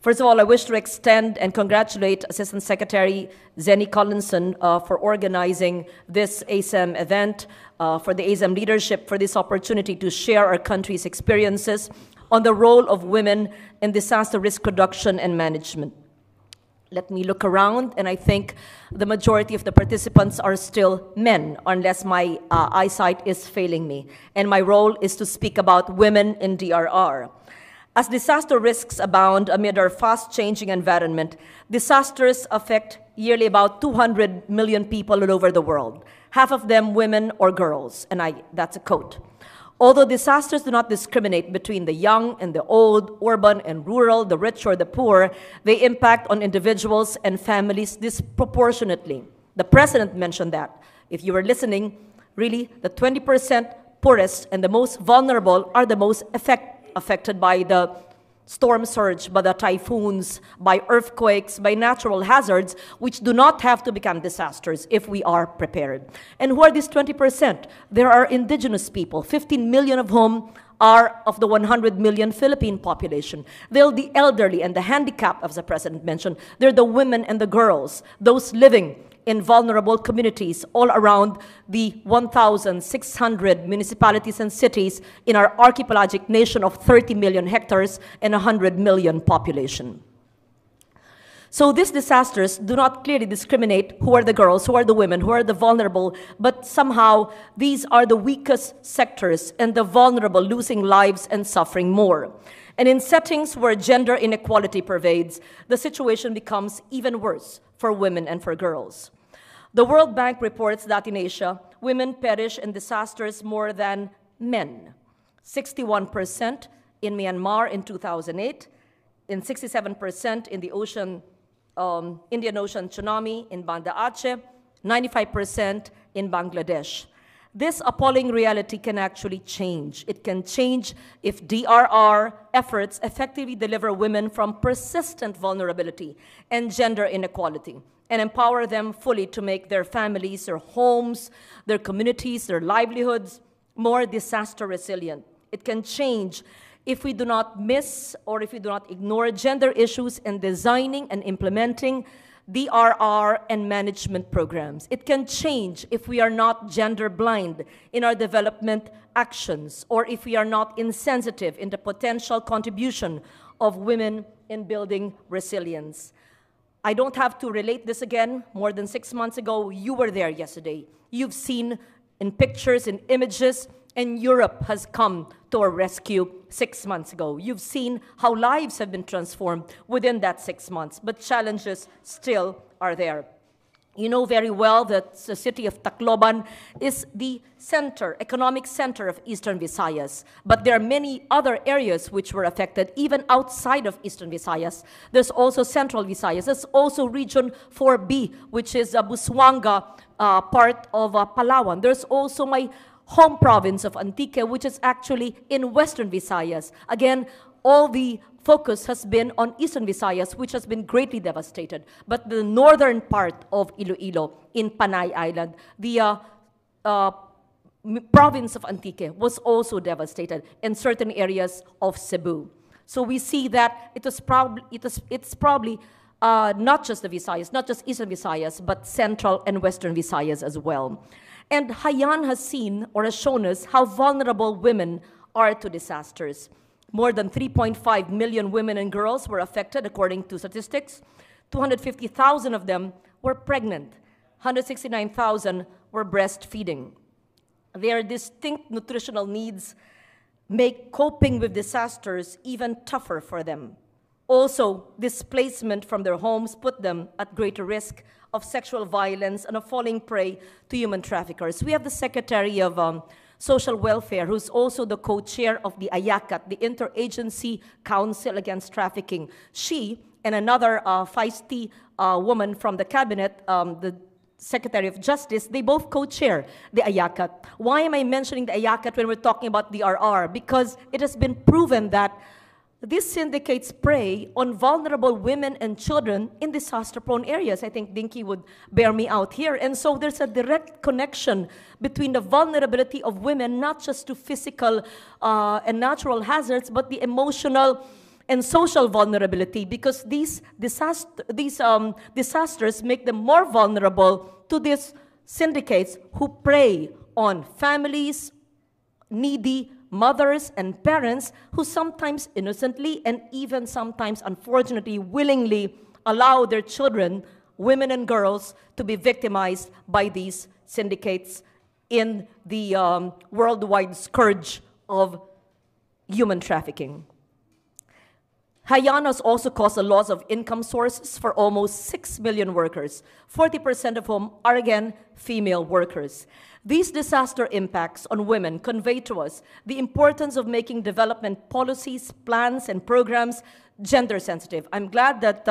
First of all, I wish to extend and congratulate Assistant Secretary Zenny Collinson for organizing this ASEM event, for the ASEM leadership for this opportunity to share our country's experiences on the role of women in disaster risk reduction and management. Let me look around, and I think the majority of the participants are still men, unless my eyesight is failing me. And my role is to speak about women in DRR. As disaster risks abound amid our fast-changing environment, disasters affect yearly about 200 million people all over the world, half of them women or girls, and that's a quote. Although disasters do not discriminate between the young and the old, urban and rural, the rich or the poor, they impact on individuals and families disproportionately. The President mentioned that. If you were listening, really, the 20% poorest and the most vulnerable are the most affected by the storm surge, by the typhoons, by earthquakes, by natural hazards, which do not have to become disasters if we are prepared. And who are these 20%? There are indigenous people, 15 million of whom are of the 100 million Philippine population. They're the elderly and the handicapped, as the President mentioned. They're the women and the girls, those living in vulnerable communities all around the 1,600 municipalities and cities in our archipelagic nation of 30 million hectares and 100 million population. So these disasters do not clearly discriminate who are the girls, who are the women, who are the vulnerable, but somehow these are the weakest sectors and the vulnerable losing lives and suffering more. And in settings where gender inequality pervades, the situation becomes even worse for women and for girls. The World Bank reports that in Asia, women perish in disasters more than men. 61% in Myanmar in 2008, and 67% in the Indian Ocean tsunami in Banda Aceh, 95% in Bangladesh. This appalling reality can actually change. It can change if DRR efforts effectively deliver women from persistent vulnerability and gender inequality, and empower them fully to make their families, their homes, their communities, their livelihoods more disaster resilient. It can change if we do not miss or if we do not ignore gender issues in designing and implementing DRR and management programs. It can change if we are not gender blind in our development actions, or if we are not insensitive in the potential contribution of women in building resilience. I don't have to relate this again. More than 6 months ago, you were there yesterday. You've seen in pictures, in images, and Europe has come to our rescue 6 months ago. You've seen how lives have been transformed within that 6 months, but challenges still are there. You know very well that the city of Tacloban is the center, economic center of Eastern Visayas. But there are many other areas which were affected, even outside of Eastern Visayas. There's also Central Visayas. There's also Region 4B, which is Busuanga, part of Palawan. There's also my home province of Antique, which is actually in Western Visayas. Again, all the focus has been on Eastern Visayas, which has been greatly devastated. But the northern part of Iloilo, in Panay Island, the province of Antique was also devastated, in certain areas of Cebu. So we see that it's probably not just the Visayas, not just Eastern Visayas, but Central and Western Visayas as well. And Haiyan has seen or has shown us how vulnerable women are to disasters. More than 3.5 million women and girls were affected, according to statistics. 250,000 of them were pregnant. 169,000 were breastfeeding. Their distinct nutritional needs make coping with disasters even tougher for them. Also, displacement from their homes put them at greater risk of sexual violence and of falling prey to human traffickers. We have the Secretary of Social Welfare, who's also the co-chair of the AYACAT, the Interagency Council Against Trafficking. She and another feisty woman from the cabinet, the Secretary of Justice, they both co-chair the AYACAT. Why am I mentioning the AYACAT when we're talking about DRR? Because it has been proven that these syndicates prey on vulnerable women and children in disaster-prone areas. I think Dinky would bear me out here. And so there's a direct connection between the vulnerability of women, not just to physical and natural hazards, but the emotional and social vulnerability, because these disasters make them more vulnerable to these syndicates who prey on families, needy mothers and parents who sometimes innocently and even sometimes unfortunately willingly allow their children, women and girls, to be victimized by these syndicates in the worldwide scourge of human trafficking. Haiyan has also caused a loss of income sources for almost 6 million workers, 40% of whom are again female workers. These disaster impacts on women convey to us the importance of making development policies, plans, and programs gender sensitive. I'm glad that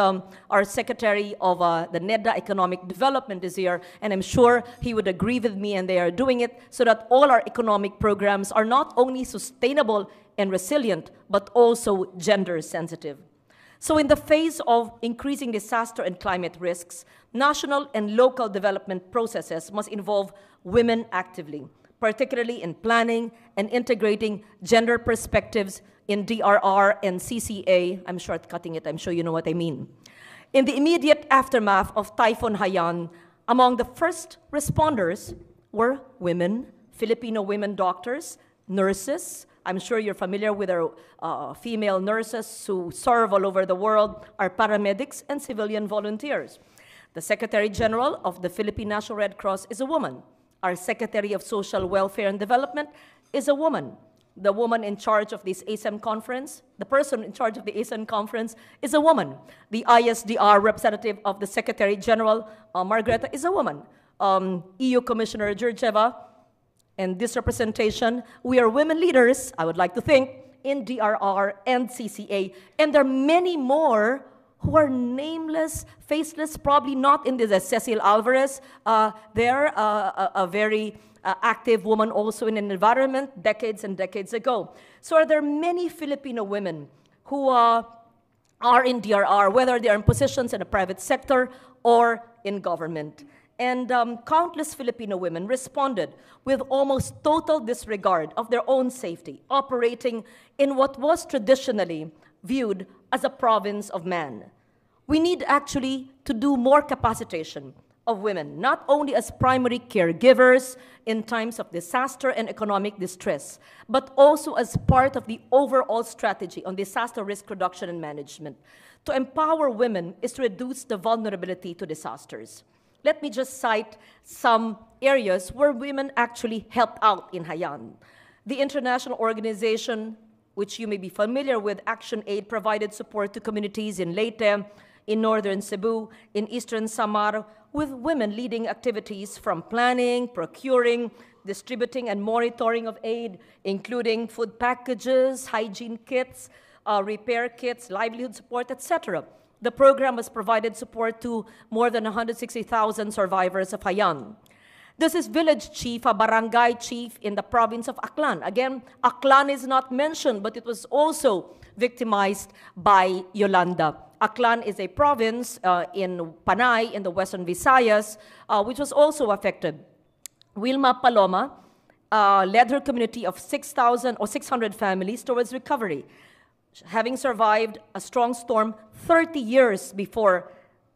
our Secretary of the NEDA Economic Development is here, and I'm sure he would agree with me, and they are doing it so that all our economic programs are not only sustainable and resilient, but also gender sensitive. So in the face of increasing disaster and climate risks, national and local development processes must involve women actively, particularly in planning and integrating gender perspectives in DRR and CCA. I'm shortcutting it, I'm sure you know what I mean. In the immediate aftermath of Typhoon Haiyan, among the first responders were women, Filipino women doctors, nurses. I'm sure you're familiar with our female nurses who serve all over the world, our paramedics, and civilian volunteers. The Secretary General of the Philippine National Red Cross is a woman. Our Secretary of Social Welfare and Development is a woman. The woman in charge of this ASEM conference, the person in charge of the ASEM conference is a woman. The ISDR representative of the Secretary General, Margareta, is a woman. EU Commissioner Georgieva, and this representation, we are women leaders, I would like to think, in DRR and CCA. And there are many more who are nameless, faceless, probably not in this, as Cecil Alvarez. They're a very active woman also in an environment decades and decades ago. So are there many Filipino women who are in DRR, whether they are in positions in the private sector or in government. And countless Filipino women responded with almost total disregard of their own safety, operating in what was traditionally viewed as a province of man. We need actually to do more capacitation of women, not only as primary caregivers in times of disaster and economic distress, but also as part of the overall strategy on disaster risk reduction and management. To empower women is to reduce the vulnerability to disasters. Let me just cite some areas where women actually helped out in Haiyan. The international organization, which you may be familiar with, Action Aid, provided support to communities in Leyte, in northern Cebu, in eastern Samar, with women leading activities from planning, procuring, distributing, and monitoring of aid, including food packages, hygiene kits, repair kits, livelihood support, etc. The program has provided support to more than 160,000 survivors of Haiyan. This is village chief, a barangay chief in the province of Aklan. Again, Aklan is not mentioned, but it was also victimized by Yolanda. Aklan is a province in Panay, in the Western Visayas, which was also affected. Wilma Paloma led her community of 6,000 or 600 families towards recovery, having survived a strong storm 30 years before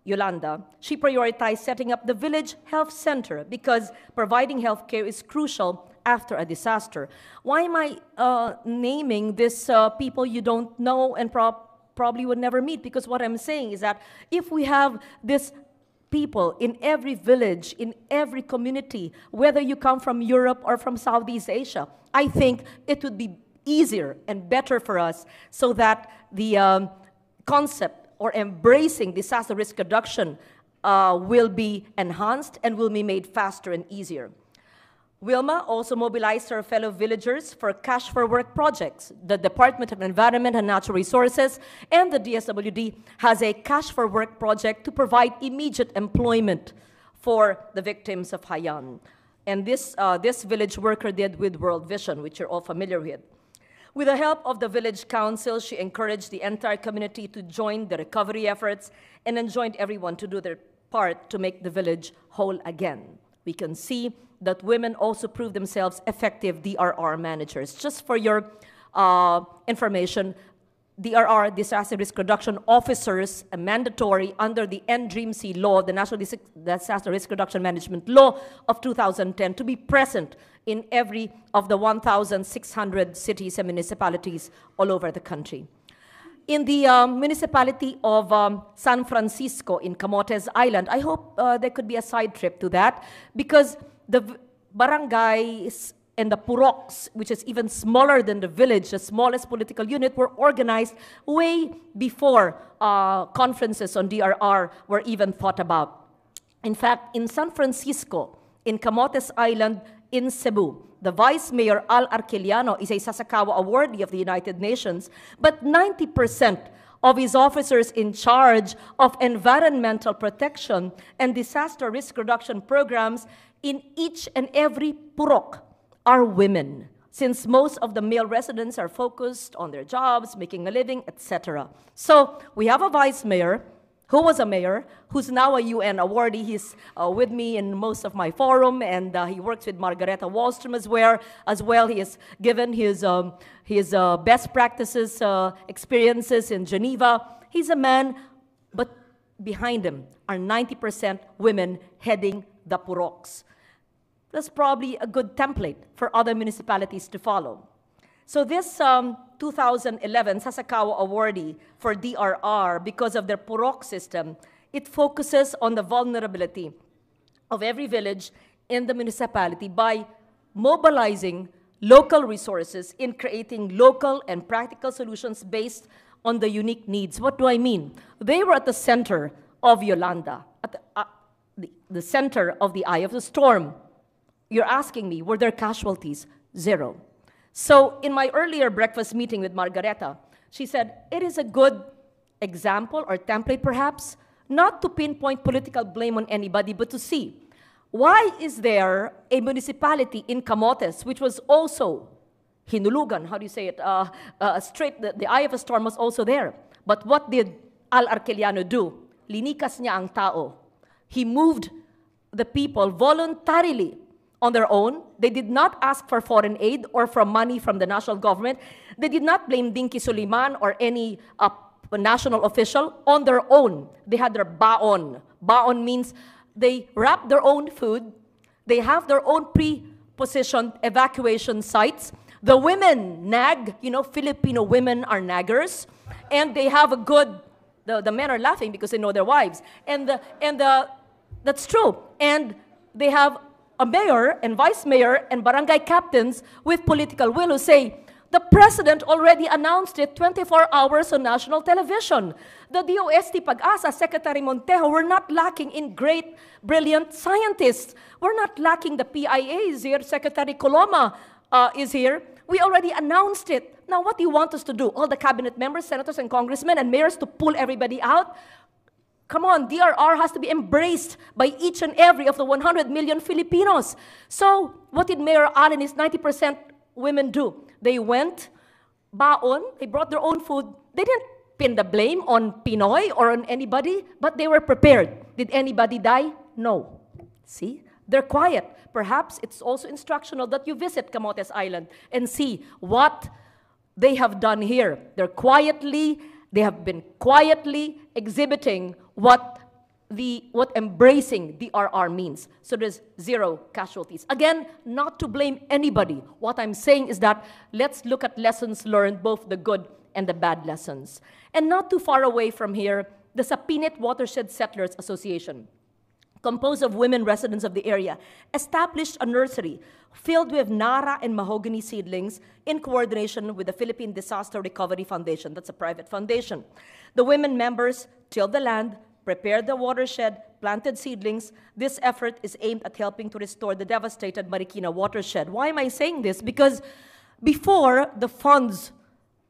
Yolanda. She prioritized setting up the village health center because providing health care is crucial after a disaster. Why am I naming this people you don't know and probably would never meet? Because what I'm saying is that if we have this people in every village, in every community, whether you come from Europe or from Southeast Asia, I think it would be easier and better for us so that the concept or embracing disaster risk reduction will be enhanced and will be made faster and easier. Wilma also mobilized her fellow villagers for Cash for Work projects. The Department of Environment and Natural Resources and the DSWD has a Cash for Work project to provide immediate employment for the victims of Haiyan. And this village worker did with World Vision, which you're all familiar with. With the help of the village council, she encouraged the entire community to join the recovery efforts and enjoined everyone to do their part to make the village whole again. We can see that women also prove themselves effective DRR managers. Just for your information, DRR, disaster risk reduction officers, mandatory under the NDRIMC law, the National Disaster Risk Reduction Management Law of 2010, to be present in every of the 1,600 cities and municipalities all over the country. In the municipality of San Francisco in Camotes Island, I hope there could be a side trip to that, because the barangays and the puroks, which is even smaller than the village, the smallest political unit, were organized way before conferences on DRR were even thought about. In fact, in San Francisco, in Camotes Island, in Cebu, the Vice Mayor Al Arqueliano is a Sasakawa awardee of the United Nations, but 90% of his officers in charge of environmental protection and disaster risk reduction programs in each and every purok are women, since most of the male residents are focused on their jobs, making a living, etc. So we have a vice mayor who was a mayor, who's now a UN awardee. He's with me in most of my forum, and he works with Margareta Wallström as well. He has given his best practices experiences in Geneva. He's a man, but behind him are 90% women heading the puroks. That's probably a good template for other municipalities to follow. So this 2011 Sasakawa awardee for DRR, because of their purok system, it focuses on the vulnerability of every village in the municipality by mobilizing local resources in creating local and practical solutions based on the unique needs. What do I mean? They were at the center of Yolanda, at the center of the eye of the storm. You're asking me, were there casualties? Zero. So in my earlier breakfast meeting with Margareta, she said, it is a good example or template perhaps, not to pinpoint political blame on anybody, but to see, why is there a municipality in Camotes, which was also hinulugan, how do you say it, the eye of a storm was also there. But what did Al Arqueliano do? Linikas niya ang tao. He moved the people voluntarily on their own. They did not ask for foreign aid or from money from the national government. They did not blame Dinky Suliman or any national official. On their own, they had their baon. Baon means they wrap their own food. They have their own pre-positioned evacuation sites. The women nag. You know, Filipino women are naggers. And they have a good, the men are laughing because they know their wives. That's true. And they have a mayor and vice mayor and barangay captains with political will who say, the president already announced it 24 hours on national television. The DOST Pag-asa, Secretary Montejo, we're not lacking in great, brilliant scientists. We're not lacking the PIAs here. Secretary Coloma is here. We already announced it. Now, what do you want us to do? All the cabinet members, senators, and congressmen and mayors to pull everybody out? Come on, DRR has to be embraced by each and every of the 100 million Filipinos. So, what did Mayor Allen and his 90% women do? They went, baon, they brought their own food. They didn't pin the blame on Pinoy or on anybody, but they were prepared. Did anybody die? No. See? They're quiet. Perhaps it's also instructional that you visit Camotes Island and see what they have done here. They have been quietly exhibiting what embracing DRR means. So there's zero casualties. Again, not to blame anybody. What I'm saying is that let's look at lessons learned, both the good and the bad lessons. And not too far away from here, the Sapinit Watershed Settlers Association, composed of women residents of the area, established a nursery filled with Nara and mahogany seedlings in coordination with the Philippine Disaster Recovery Foundation. That's a private foundation. The women members tilled the land, prepared the watershed, planted seedlings. This effort is aimed at helping to restore the devastated Marikina watershed. Why am I saying this? Because before, the funds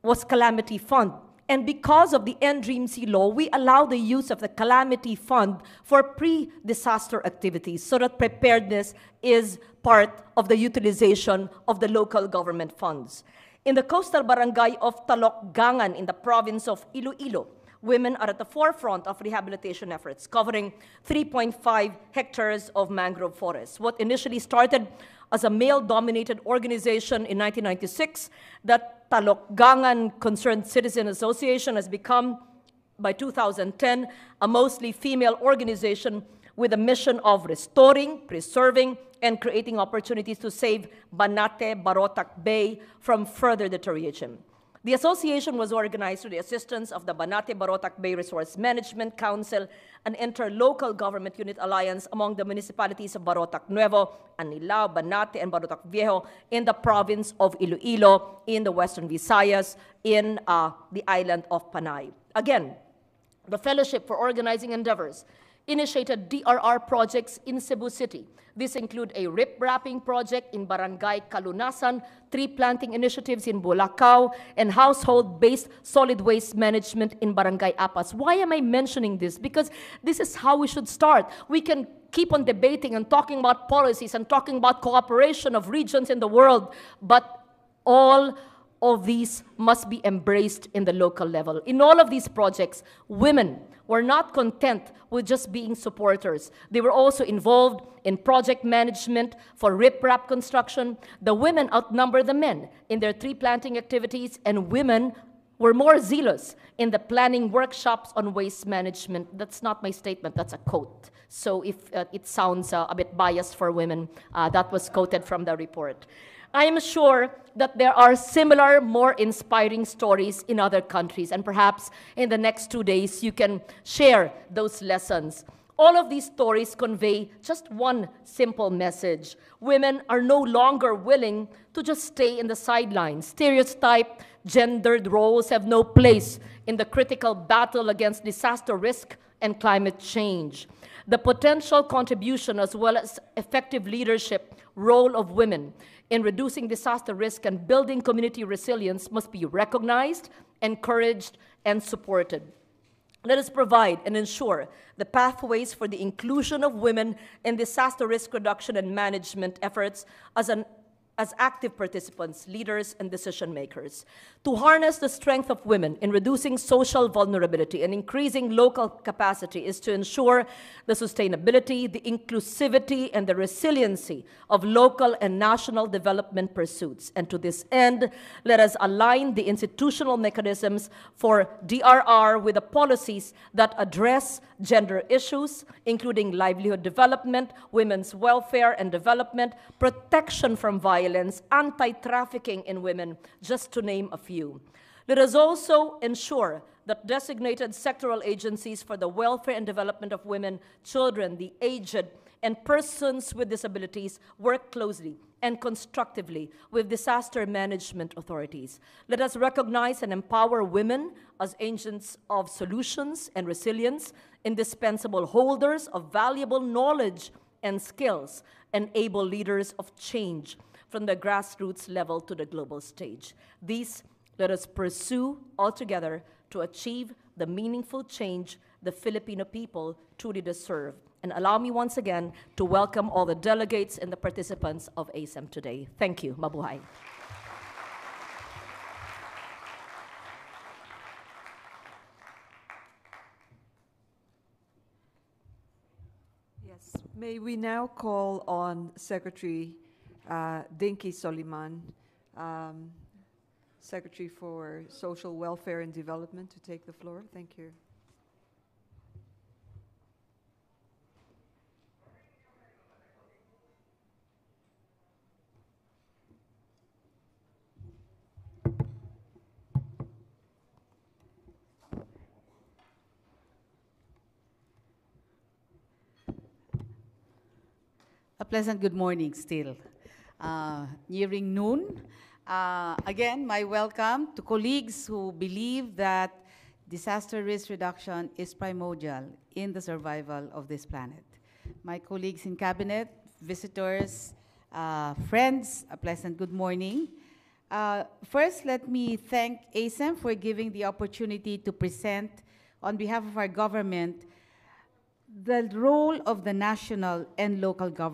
was Calamity Fund. And because of the NDRIMC law, we allow the use of the Calamity Fund for pre-disaster activities so that preparedness is part of the utilization of the local government funds. In the coastal barangay of Talokgangan in the province of Iloilo, women are at the forefront of rehabilitation efforts, covering 3.5 hectares of mangrove forests. What initially started as a male-dominated organization in 1996, the Talokgangan Concerned Citizen Association has become, by 2010, a mostly female organization with a mission of restoring, preserving, and creating opportunities to save Banate Barotac Bay from further deterioration. The association was organized through the assistance of the Banate Barotac Bay Resource Management Council, an interlocal government unit alliance among the municipalities of Barotac Nuevo, Anilao, Banate, and Barotac Viejo in the province of Iloilo, in the Western Visayas, in the island of Panay. Again, the Fellowship for Organizing Endeavors initiated DRR projects in Cebu City. These include a rip-wrapping project in Barangay Kalunasan, tree planting initiatives in Bulacau, and household-based solid waste management in Barangay Apas. Why am I mentioning this? Because this is how we should start. We can keep on debating and talking about policies and talking about cooperation of regions in the world, but all of these must be embraced in the local level. In all of these projects, women were not content with just being supporters. They were also involved in project management for riprap construction. The women outnumber the men in their tree planting activities, and women were more zealous in the planning workshops on waste management. That's not my statement, that's a quote. So if it sounds a bit biased for women, that was quoted from the report. I am sure that there are similar, more inspiring stories in other countries, and perhaps in the next 2 days you can share those lessons. All of these stories convey just one simple message. Women are no longer willing to just stay in the sidelines. Stereotyped, gendered roles have no place in the critical battle against disaster risk and climate change. The potential contribution as well as effective leadership role of women in reducing disaster risk and building community resilience must be recognized, encouraged, and supported. Let us provide and ensure the pathways for the inclusion of women in disaster risk reduction and management efforts as active participants, leaders, and decision makers. To harness the strength of women in reducing social vulnerability and increasing local capacity is to ensure the sustainability, the inclusivity, and the resiliency of local and national development pursuits. And to this end, let us align the institutional mechanisms for DRR with the policies that address gender issues, including livelihood development, women's welfare and development, protection from violence, anti-trafficking in women, just to name a few. Let us also ensure that designated sectoral agencies for the welfare and development of women, children, the aged, and persons with disabilities work closely and constructively with disaster management authorities. Let us recognize and empower women as agents of solutions and resilience, indispensable holders of valuable knowledge and skills, and able leaders of change from the grassroots level to the global stage. These let us pursue altogether to achieve the meaningful change the Filipino people truly deserve. And allow me once again to welcome all the delegates and the participants of ASEM today. Thank you. Mabuhay. Yes, may we now call on Secretary Dinky Soliman, Secretary for Social Welfare and Development, to take the floor. Thank you. A pleasant good morning still. Nearing noon. Again, my welcome to colleagues who believe that disaster risk reduction is primordial in the survival of this planet. My colleagues in cabinet, visitors, friends, a pleasant good morning. First, let me thank ASEM for giving the opportunity to present on behalf of our government the role of the national and local government